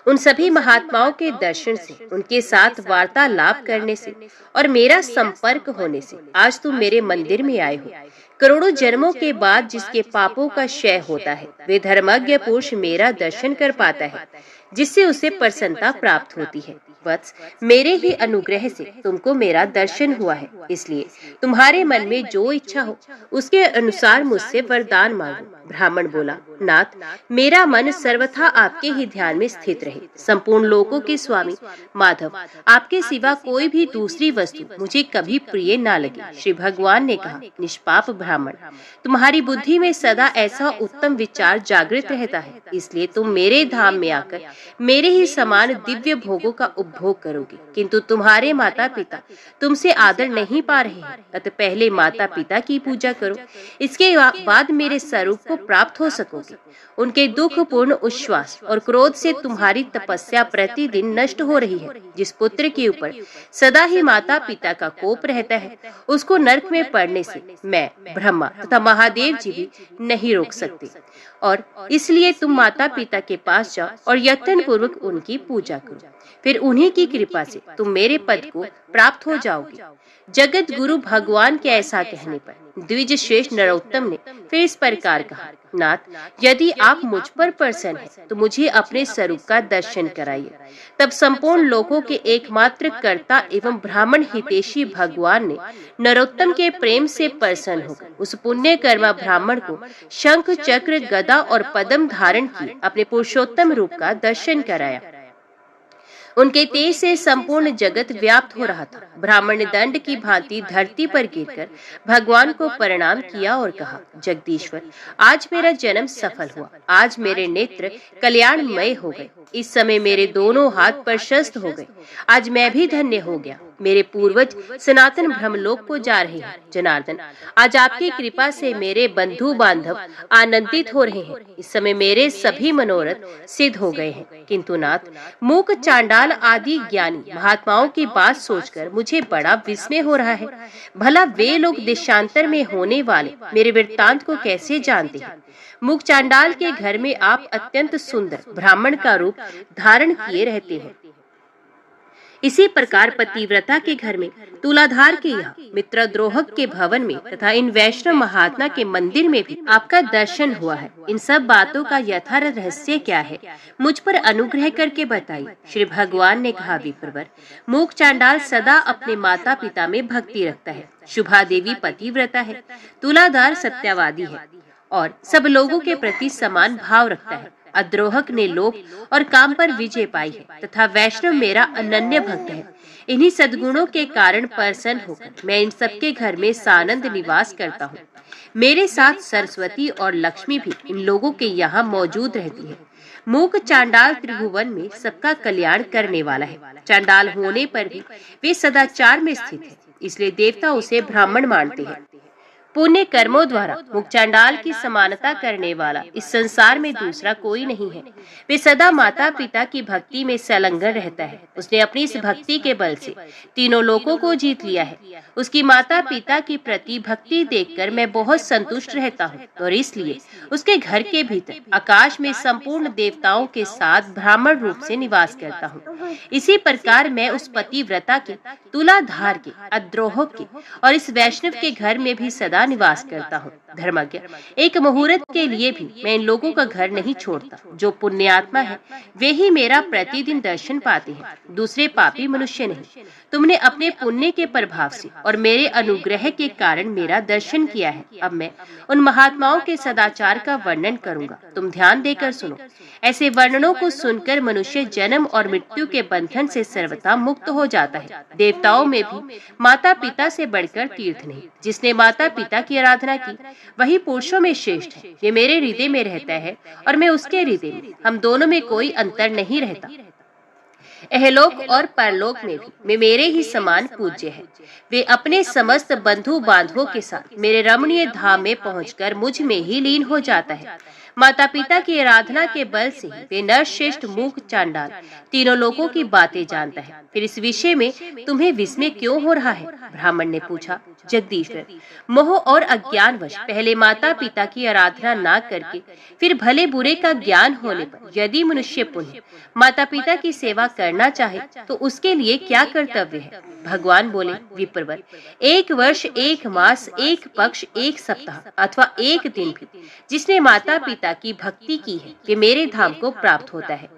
उन सभी महात्माओं के दर्शन से, उनके साथ वार्तालाप करने से और मेरा संपर्क होने से आज तुम मेरे मंदिर में आए हो। करोड़ों जन्मों के बाद जिसके पापों का क्षय होता है, वे धर्मज्ञ पुरुष मेरा दर्शन कर पाता है, जिससे उसे प्रसन्नता प्राप्त होती है। वत्स, मेरे ही अनुग्रह से तुमको मेरा दर्शन हुआ है, इसलिए तुम्हारे मन में जो इच्छा हो उसके अनुसार मुझसे वरदान मांगो। ब्राह्मण बोला, नाथ, मेरा मन सर्वथा आपके ही ध्यान में स्थित रहे। संपूर्ण लोकों के स्वामी माधव, आपके सिवा कोई भी दूसरी वस्तु मुझे कभी प्रिय ना लगे। श्री भगवान ने कहा, निष्पाप ब्राह्मण, तुम्हारी बुद्धि में सदा ऐसा उत्तम विचार जागृत रहता है, इसलिए तुम मेरे धाम में आकर मेरे ही समान दिव्य भोगों का उपभोग करोगे। किंतु तुम्हारे माता पिता तुमसे आदर नहीं पा रहे हैं, अतः पहले माता पिता की पूजा करो, इसके बाद मेरे स्वरूप को प्राप्त हो सकोगे। उनके दुख पूर्ण उच्छ्वास और क्रोध से तुम्हारी तपस्या प्रतिदिन नष्ट हो रही है। जिस पुत्र के ऊपर सदा ही माता पिता का कोप रहता है, उसको नरक में पड़ने से मैं, ब्रह्मा तथा महादेव जी भी नहीं रोक सकते, और इसलिए तुम माता पिता के पास जाओ और यत्न पूर्वक उनकी पूजा करो, फिर उन्हीं की कृपा से तुम मेरे पद को प्राप्त हो जाओगे। जगत गुरु भगवान के ऐसा कहने पर द्विज श्रेष्ठ नरोत्तम ने फिर इस प्रकार कहा, नाथ, यदि आप मुझ पर प्रसन्न हैं, तो मुझे अपने स्वरूप का दर्शन कराइए। तब संपूर्ण लोकों के एकमात्र कर्ता एवं ब्राह्मण हितैषी भगवान ने नरोत्तम के प्रेम से प्रसन्न होकर उस पुण्य कर्मा ब्राह्मण को शंख चक्र गदा और पद्म धारण किए अपने पुरुषोत्तम रूप का दर्शन कराया। उनके तेज से संपूर्ण जगत व्याप्त हो रहा था। ब्राह्मण ने दंड की भांति धरती पर गिरकर भगवान को प्रणाम किया और कहा, जगदीश्वर, आज मेरा जन्म सफल हुआ, आज मेरे नेत्र कल्याणमय हो गए, इस समय मेरे दोनों हाथ प्रशस्त हो गए, आज मैं भी धन्य हो गया। मेरे पूर्वज सनातन ब्रह्मलोक को जा रहे हैं। जनार्दन, आज आपकी कृपा से मेरे बंधु बांधव आनंदित हो रहे हैं, इस समय मेरे सभी मनोरथ सिद्ध हो गए हैं। किंतु नाथ, मूक चांडाल आदि ज्ञानी महात्माओं की बात सोचकर मुझे बड़ा विस्मय हो रहा है। भला वे लोग देशांतर में होने वाले मेरे वृत्तांत को कैसे जानते हैं? मूक चांडाल के घर में आप अत्यंत सुंदर ब्राह्मण का रूप धारण किए रहते हैं। इसी प्रकार पतिव्रता के घर में, तुलाधार के यहाँ, मित्रद्रोहक के भवन में तथा इन वैष्णव महात्मा के मंदिर में भी आपका दर्शन हुआ है। इन सब बातों का यथार्थ रहस्य क्या है, मुझ पर अनुग्रह करके बताइए। श्री भगवान ने कहा, विप्रवर, मूक चांडाल सदा अपने माता पिता में भक्ति रखता है। शुभा देवी पतिव्रता है, तुलाधार सत्यवादी है और सब लोगों के प्रति समान भाव रखता है। अद्रोहक ने लोभ और काम पर विजय पाई है तथा वैष्णव मेरा अनन्य भक्त है। इन्हीं सद्गुणों के कारण प्रसन्न होकर मैं इन सबके घर में सानंद निवास करता हूँ। मेरे साथ सरस्वती और लक्ष्मी भी इन लोगों के यहाँ मौजूद रहती है। मूक चांडाल त्रिभुवन में सबका कल्याण करने वाला है। चांडाल होने पर भी वे सदाचार में स्थित है, इसलिए देवता उसे ब्राह्मण मानते हैं। पुण्य कर्मों द्वारा मुख चांडाल की समानता करने वाला इस संसार में दूसरा कोई नहीं है। वे सदा माता पिता की भक्ति में संलग्न रहता है। उसने अपनी इस भक्ति के बल से तीनों लोकों को जीत लिया है। उसकी माता पिता की प्रति भक्ति देखकर मैं बहुत संतुष्ट रहता हूँ और इसलिए उसके घर के भीतर आकाश में संपूर्ण देवताओं के साथ ब्राह्मण रूप से निवास करता हूँ। इसी प्रकार मैं उस पतिव्रता के, तुलाधार के, अद्रोह के और इस वैष्णव के घर में भी सदा निवास करता हूँ। धर्मज्ञ, एक मुहूर्त के लिए भी मैं इन लोगों का घर नहीं छोड़ता। जो पुण्यात्मा है वे ही मेरा प्रतिदिन दर्शन पाते हैं, दूसरे पापी मनुष्य नहीं। तुमने अपने पुण्य के प्रभाव से और मेरे अनुग्रह के कारण मेरा दर्शन किया है। अब मैं उन महात्माओं के सदाचार का वर्णन करूंगा, तुम ध्यान देकर सुनो। ऐसे वर्णनों को सुनकर मनुष्य जन्म और मृत्यु के बंधन से सर्वथा मुक्त हो जाता है। देवताओं में भी माता पिता से बढ़कर तीर्थ नहीं। जिसने माता पिता की आराधना की वही पुरुषों में श्रेष्ठ है। ये मेरे हृदय में रहता है और मैं उसके हृदय में। हम दोनों में कोई अंतर नहीं रहता। अहलोक और परलोक में भी वे मेरे ही समान पूज्य है। वे अपने समस्त बंधु बांधवों के साथ मेरे रमणीय धाम में पहुंचकर मुझ में ही लीन हो जाता है। माता पिता की आराधना के बल से ही वे नरश्रेष्ठ मूक चांडाल तीनों लोगों की बातें जानता है। फिर इस विषय में तुम्हें विस्मय क्यों हो रहा है? ब्राह्मण ने पूछा। जगदीश्वर, मोह और अज्ञानवश पहले माता पिता की आराधना ना करके फिर भले बुरे का ज्ञान होने पर यदि मनुष्य पुण्य माता पिता की सेवा करना चाहे तो उसके लिए क्या कर्तव्य है? भगवान बोले, विप्रवर, 1 वर्ष 1 मास 1 पक्ष 1 सप्ताह अथवा 1 दिन भी जिसने माता पिता की भक्ति की है वे मेरे धाम को प्राप्त होता है,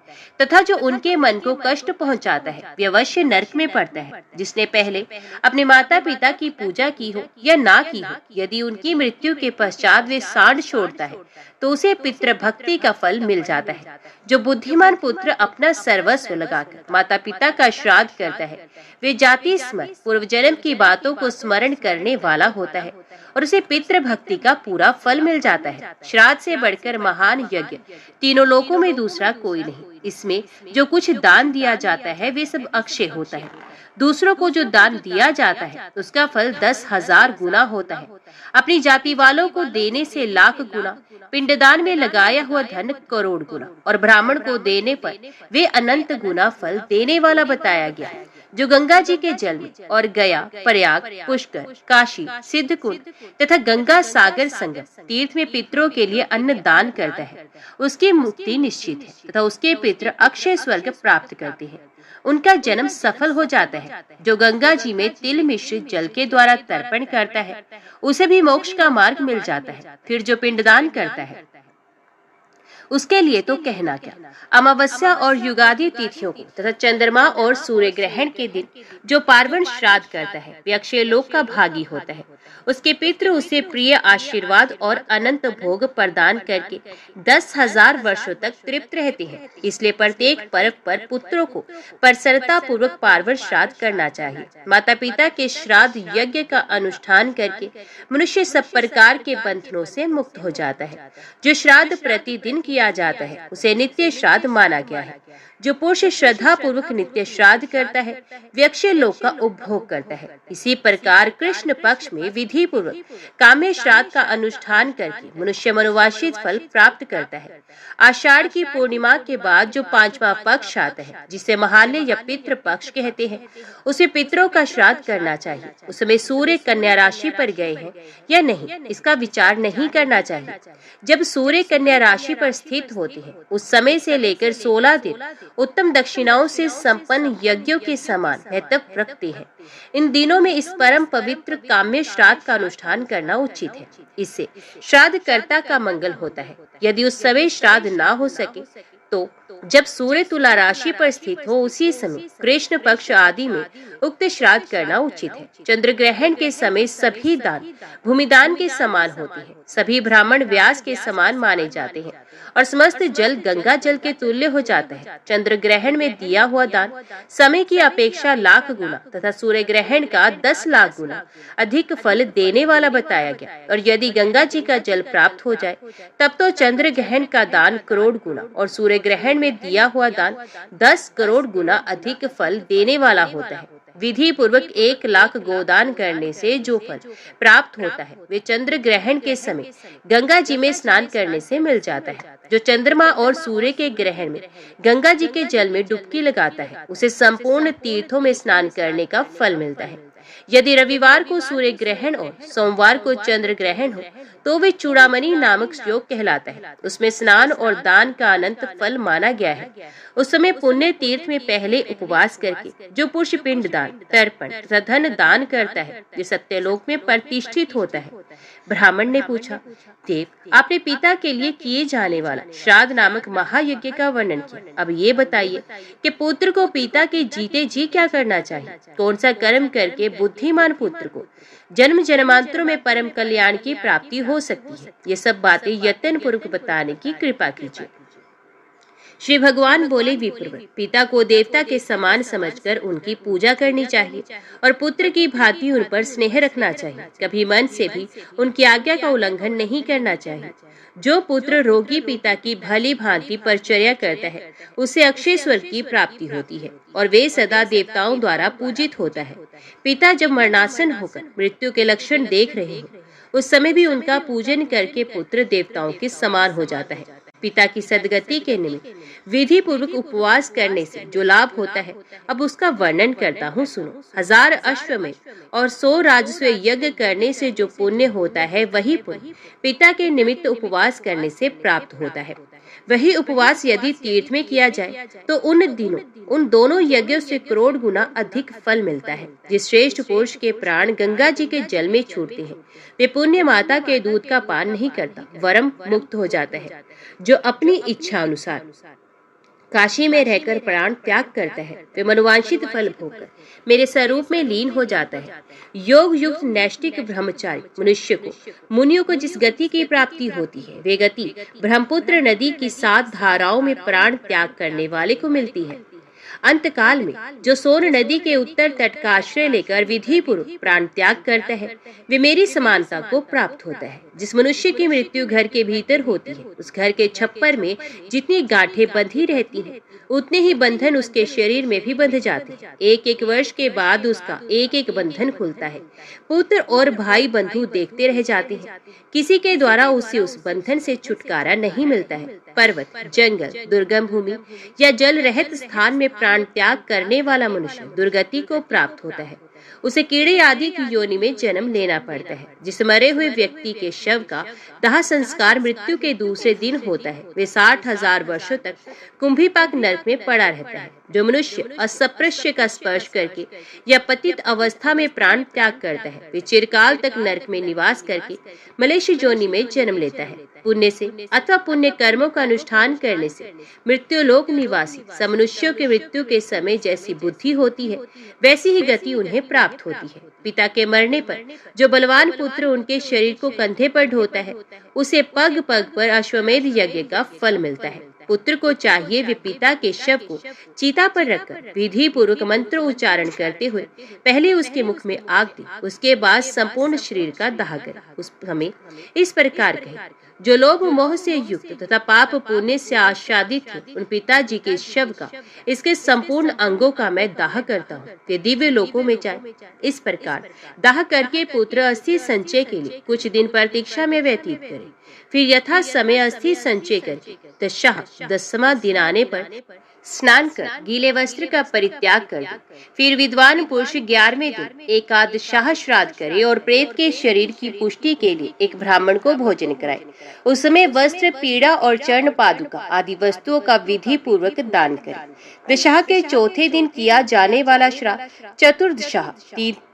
तथा जो उनके मन को कष्ट पहुंचाता है वे अवश्य नरक में पड़ता है। जिसने पहले अपने माता पिता की पूजा की हो या ना की हो, यदि उनकी मृत्यु के पश्चात वे सांड छोड़ता है तो उसे पितृभक्ति का फल मिल जाता है। जो बुद्धिमान पुत्र अपना सर्वस्व लगाकर माता पिता का श्राद्ध करता है वे जाति स्मरण पूर्व जन्म की बातों को स्मरण करने वाला होता है और उसे पितृभक्ति का पूरा फल मिल जाता है। श्राद्ध से बढ़कर महान यज्ञ तीनों लोकों में दूसरा कोई नहीं। इसमें जो कुछ दान दिया जाता है वे सब अक्षय होता है। दूसरों को जो दान दिया जाता है उसका फल 10,000 गुना होता है। अपनी जाति वालों को देने से लाख गुना, पिंडदान में लगाया हुआ धन करोड़ गुना और ब्राह्मण को देने पर वे अनंत गुना फल देने वाला बताया गया। जो गंगा जी के जल में और गया, प्रयाग, पुष्कर, काशी, सिद्धकुंड तथा गंगा सागर संगम तीर्थ में पितरों के लिए अन्न दान करता है उसकी मुक्ति निश्चित है तथा उसके पितर अक्षय स्वर्ग प्राप्त करते हैं। उनका जन्म सफल हो जाता है। जो गंगा जी में तिल मिश्रित जल के द्वारा तर्पण करता है उसे भी मोक्ष का मार्ग मिल जाता है। फिर जो पिंडदान करता है उसके लिए तो कहना क्या। अमावस्या और युगादि तिथियों को तथा चंद्रमा और सूर्य ग्रहण के दिन जो पार्वण श्राद्ध करता है वे अक्षय लोक का भागी होता है। उसके पितृ उसे प्रिय आशीर्वाद और अनंत भोग प्रदान करके 10,000 वर्षों तक तृप्त रहते हैं। इसलिए प्रत्येक पर्व पर पुत्रों को प्रसन्नता पूर्वक पार्वण श्राद्ध करना चाहिए। माता पिता के श्राद्ध यज्ञ का अनुष्ठान करके मनुष्य सब प्रकार के बंधनों से मुक्त हो जाता है। जो श्राद्ध प्रतिदिन किया जाता है उसे नित्य श्राद्ध माना गया है। जो पुरुष श्रद्धा पूर्वक नित्य श्राद्ध करता है वे अक्षय लोक का उपभोग करता है। इसी प्रकार कृष्ण पक्ष में विधि पूर्वक काम्य श्राद्ध का अनुष्ठान करके मनुष्य मनोवांछित फल प्राप्त करता है। आषाढ़ की पूर्णिमा के बाद जो 5वां पक्ष आता है जिसे महालय या पितृ पक्ष कहते हैं उसे पितरों का श्राद्ध करना चाहिए। उस समय सूर्य कन्या राशि पर गए हैं या नहीं इसका विचार नहीं करना चाहिए। जब सूर्य कन्या राशि पर स्थित होते हैं उस समय से लेकर 16 दिन उत्तम दक्षिणाओं से संपन्न यज्ञों के समान महत्व रखते हैं। इन दिनों में इस परम पवित्र काम्य श्राद्ध का अनुष्ठान करना उचित है। इससे श्राद्ध कर्ता का मंगल होता है। यदि उस समय श्राद्ध ना हो सके तो जब सूर्य तुला राशि पर स्थित हो उसी समय कृष्ण पक्ष आदि में उक्त श्राद्ध करना उचित है। चंद्र ग्रहण के समय सभी दान भूमिदान के समान होते हैं। सभी ब्राह्मण व्यास के समान माने जाते हैं और समस्त जल गंगा जल के तुल्य हो जाता है। चंद्र ग्रहण में दिया हुआ दान समय की अपेक्षा लाख गुना तथा सूर्य ग्रहण का 10 लाख गुना अधिक फल देने वाला बताया गया। और यदि गंगा जी का जल प्राप्त हो जाए तब तो चंद्र ग्रहण का दान करोड़ गुना और सूर्य ग्रहण में दिया हुआ दान 10 करोड़ गुना अधिक फल देने वाला होता है। विधि पूर्वक 1,00,000 गोदान करने से जो फल प्राप्त होता है वे चंद्र ग्रहण के समय गंगा जी में स्नान करने से मिल जाता है। जो चंद्रमा और सूर्य के ग्रहण में गंगा जी के जल में डुबकी लगाता है उसे संपूर्ण तीर्थों में स्नान करने का फल मिलता है। यदि रविवार को सूर्य ग्रहण और सोमवार को चंद्र ग्रहण हो तो वे चूड़ामणि नामक योग कहलाता है। उसमें स्नान और दान का अनंत फल माना गया है। उस समय पुण्य तीर्थ में पहले उपवास करके जो पुरुष पिंड दान, तर्पण तथा धन दान करता है वे सत्यलोक में प्रतिष्ठित होता है। ब्राह्मण ने पूछा, देव, आपने पिता के लिए किए जाने वाला श्राद्ध नामक महायज्ञ का वर्णन किया। अब ये बताइए कि पुत्र को पिता के जीते जी क्या करना चाहिए? कौन सा कर्म करके बुद्धिमान पुत्र को जन्म जन्मांतरों में परम कल्याण की प्राप्ति हो सकती है? ये सब बातें यत्न पूर्वक बताने की कृपा कीजिए। श्री भगवान बोले, विप्र, पिता को देवता के समान समझकर उनकी पूजा करनी चाहिए और पुत्र की भांति उन पर स्नेह रखना चाहिए। कभी मन से भी उनकी आज्ञा का उल्लंघन नहीं करना चाहिए। जो पुत्र रोगी पिता की भली भांति परिचर्या करता है उसे अक्षय स्वर्ग की प्राप्ति होती है और वे सदा देवताओं द्वारा पूजित होता है। पिता जब मरणासन होकर मृत्यु के लक्षण देख रहे हो उस समय भी उनका पूजन करके पुत्र देवताओं के समान हो जाता है। पिता की सदगति के निमित्त विधि पूर्वक उपवास करने से जो लाभ होता है अब उसका वर्णन करता हूँ, सुनो। 1000 अश्वमेध और 100 राजस्व यज्ञ करने से जो पुण्य होता है वही पुण्य पिता के निमित्त उपवास करने से प्राप्त होता है। वही उपवास यदि तीर्थ में किया जाए तो उन दिनों उन दोनों यज्ञों से करोड़ गुना अधिक फल मिलता है। जिस श्रेष्ठ पुरुष के प्राण गंगा जी के जल में छूटते हैं वे पुण्य माता के दूध का पान नहीं करता, वरम मुक्त हो जाता है। जो अपनी इच्छा अनुसार काशी में रहकर प्राण त्याग करता है वे मनोवांछित फल भोगकर मेरे स्वरूप में लीन हो जाता है। योग युक्त नैष्ठिक ब्रह्मचारी मनुष्य को मुनियों को जिस गति की प्राप्ति होती है वे गति ब्रह्मपुत्र नदी की 7 धाराओं में प्राण त्याग करने वाले को मिलती है। अंतकाल में जो सोन नदी के उत्तर तट का आश्रय लेकर विधि पूर्वक प्राण त्याग करता है वे मेरी समानता को प्राप्त होता है। जिस मनुष्य की मृत्यु घर के भीतर होती है उस घर के छप्पर में जितनी गांठें बंधी रहती हैं उतने ही बंधन उसके शरीर में भी बंध जाते हैं। 1-1 वर्ष के बाद उसका 1-1 बंधन खुलता है। पुत्र और भाई बंधु देखते रह जाते हैं, किसी के द्वारा उसे उस बंधन से छुटकारा नहीं मिलता है। पर्वत, जंगल, दुर्गम भूमि या जल रहित स्थान में प्राण त्याग करने वाला मनुष्य दुर्गति को प्राप्त होता है। उसे कीड़े आदि की योनि में जन्म लेना पड़ता है। जिस मरे हुए व्यक्ति के शव का दाह संस्कार मृत्यु के दूसरे दिन होता है वे 60,000 वर्षों तक कुंभीपाक नरक में पड़ा रहता है। जो मनुष्य अस्पृश्य का स्पर्श करके या पतित अवस्था में प्राण त्याग करता है वे चिरकाल तक नरक में निवास करके मलेच्छ योनि में जन्म लेता है। पुण्य से अथवा पुण्य कर्मों का अनुष्ठान करने से मृत्युलोक निवासी समनुष्यों के मृत्यु के समय जैसी बुद्धि होती है वैसी ही गति उन्हें प्राप्त होती है। पिता के मरने पर जो बलवान पुत्र उनके शरीर को कंधे पर ढोता है उसे पग पग पर अश्वमेध यज्ञ का फल मिलता है। पुत्र को चाहिए वे पिता के शव को चिता पर रखकर विधि पूर्वक मंत्र उच्चारण करते हुए पहले उसके मुख में आग दे, उसके बाद संपूर्ण शरीर का दाह करे। उस हमें इस प्रकार कहे, जो लोभ मोह से युक्त तथा पाप पुण्य से आच्छादित थे उन पिताजी के शव का इसके संपूर्ण अंगों का मैं दाह करता हूँ, वे दिव्य लोकों में जाए। इस प्रकार दाह करके पुत्र अस्थि संचय के लिए कुछ दिन प्रतीक्षा में व्यतीत करे, फिर यथा समय अस्थि संचय करके दशा 10वां दिन आने पर स्नान कर गीले वस्त्र का परित्याग कर दे। फिर विद्वान पुरुष 11वें दिन एकादशाह श्राद्ध करे और प्रेत के शरीर की पुष्टि के लिए एक ब्राह्मण को भोजन कराए। उस समय वस्त्र, पीड़ा और चरण पादुका आदि वस्तुओं का विधि पूर्वक दान करे। दशा के चौथे दिन किया जाने वाला श्राद्ध, चतुर्दशाह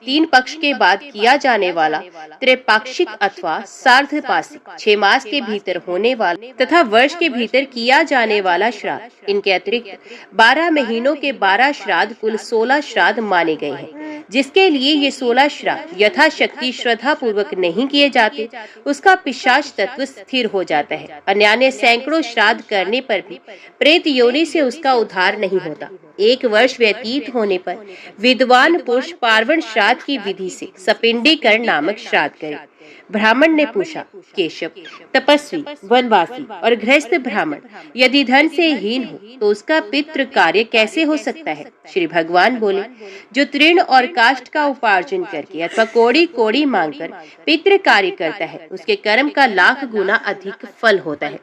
3 पक्ष के बाद किया जाने वाला, त्रैपाक्षिक अथवा सार्धपासिक 6 मास के भीतर होने वाला तथा वर्ष के भीतर किया जाने वाला श्राद्ध, इनके अतिरिक्त 12 महीनों के 12 श्राद्ध कुल 16 श्राद्ध माने गए हैं। जिसके लिए ये 16 श्राद्ध यथाशक्ति श्रद्धा पूर्वक नहीं किए जाते उसका पिशाच तत्व स्थिर हो जाता है। अन्य सैकड़ों श्राद्ध करने पर भी प्रेत योनि से उसका उद्धार नहीं होता। 1 वर्ष व्यतीत होने पर विद्वान पुरुष पार्वण श्राद्ध की विधि से सपिंडीकरण नामक श्राद्ध करे। ब्राह्मण ने पूछा, केशव, तपस्वी, वनवासी और गृहस्थ ब्राह्मण यदि धन से हीन हो तो उसका पितृ कार्य कैसे हो सकता है? श्री भगवान बोले, जो तृण और काष्ठ का उपार्जन करके अथवा कोड़ी कोड़ी मांगकर पितृ कार्य करता है उसके कर्म का लाख गुना अधिक फल होता है।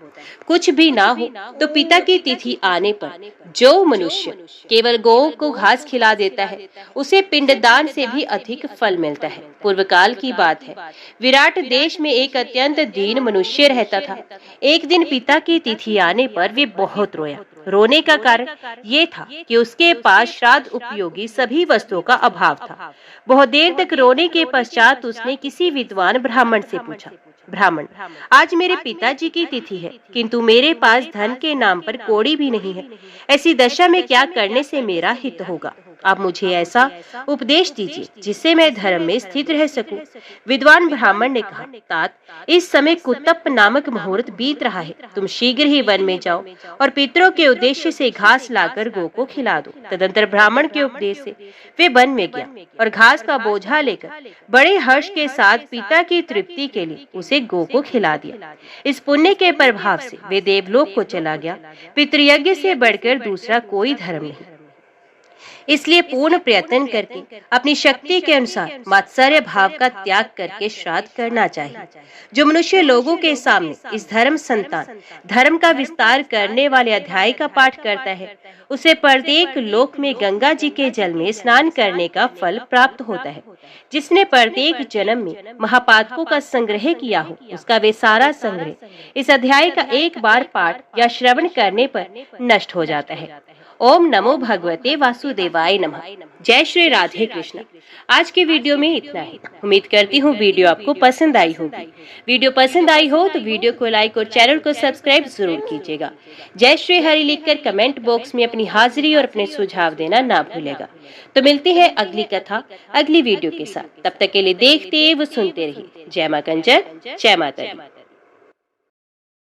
कुछ भी ना हो तो पिता की तिथि आने पर जो मनुष्य केवल गौ को घास खिला देता है उसे पिंडदान से भी अधिक फल मिलता है। पूर्व काल की बात है, विराट देश में एक अत्यंत दीन मनुष्य रहता था। एक दिन पिता की तिथि आने पर वे बहुत रोया। रोने का कारण ये था कि उसके पास श्राद्ध उपयोगी सभी वस्तुओं का अभाव था। बहुत देर तक रोने के पश्चात उसने किसी विद्वान ब्राह्मण से पूछा, ब्राह्मण, आज मेरे पिताजी की तिथि है किंतु मेरे पास धन के नाम पर कौड़ी भी नहीं है। ऐसी दशा में क्या करने से मेरा हित होगा? आप मुझे ऐसा उपदेश दीजिए जिससे मैं धर्म में स्थित रह सकूं। विद्वान ब्राह्मण ने कहा, तात, इस समय कुतप नामक मुहूर्त बीत रहा है। तुम शीघ्र ही वन में जाओ और पितरों के उद्देश्य से घास लाकर गौ को खिला दो। तदंतर ब्राह्मण के उपदेश से वे वन में गया और घास का बोझा लेकर बड़े हर्ष के साथ पिता की तृप्ति के लिए उसे गौ को खिला दिया। इस पुण्य के प्रभाव से वे देवलोक को चला गया। पितृयज्ञ से बढ़कर दूसरा कोई धर्म नहीं। इसलिए पूर्ण प्रयत्न करके अपनी शक्ति के अनुसार मात्सर्य भाव का त्याग करके श्राद्ध करना चाहिए। जो मनुष्य लोगों के सामने इस धर्म संतान धर्म का विस्तार करने वाले अध्याय का पाठ करता है उसे प्रत्येक लोक में गंगा जी के जल में स्नान करने का फल प्राप्त होता है। जिसने प्रत्येक जन्म में महापातकों का संग्रह किया हो उसका वे सारा संग्रह इस अध्याय का एक बार पाठ या श्रवण करने पर नष्ट हो जाता है। ओम नमो भगवते वासुदेवाय नमः। जय श्री राधे कृष्ण। आज के वीडियो में इतना ही। उम्मीद करती हूँ वीडियो आपको पसंद आई होगी। वीडियो पसंद आई हो तो वीडियो को लाइक और चैनल को सब्सक्राइब जरूर कीजिएगा। जय श्री हरि लिखकर कमेंट बॉक्स में अपनी हाजिरी और अपने सुझाव देना ना भूलेगा। तो मिलते हैं अगली कथा अगली वीडियो के साथ। तब तक के लिए देखते व सुनते रहिए। जय मां कंजर, जय माता दी।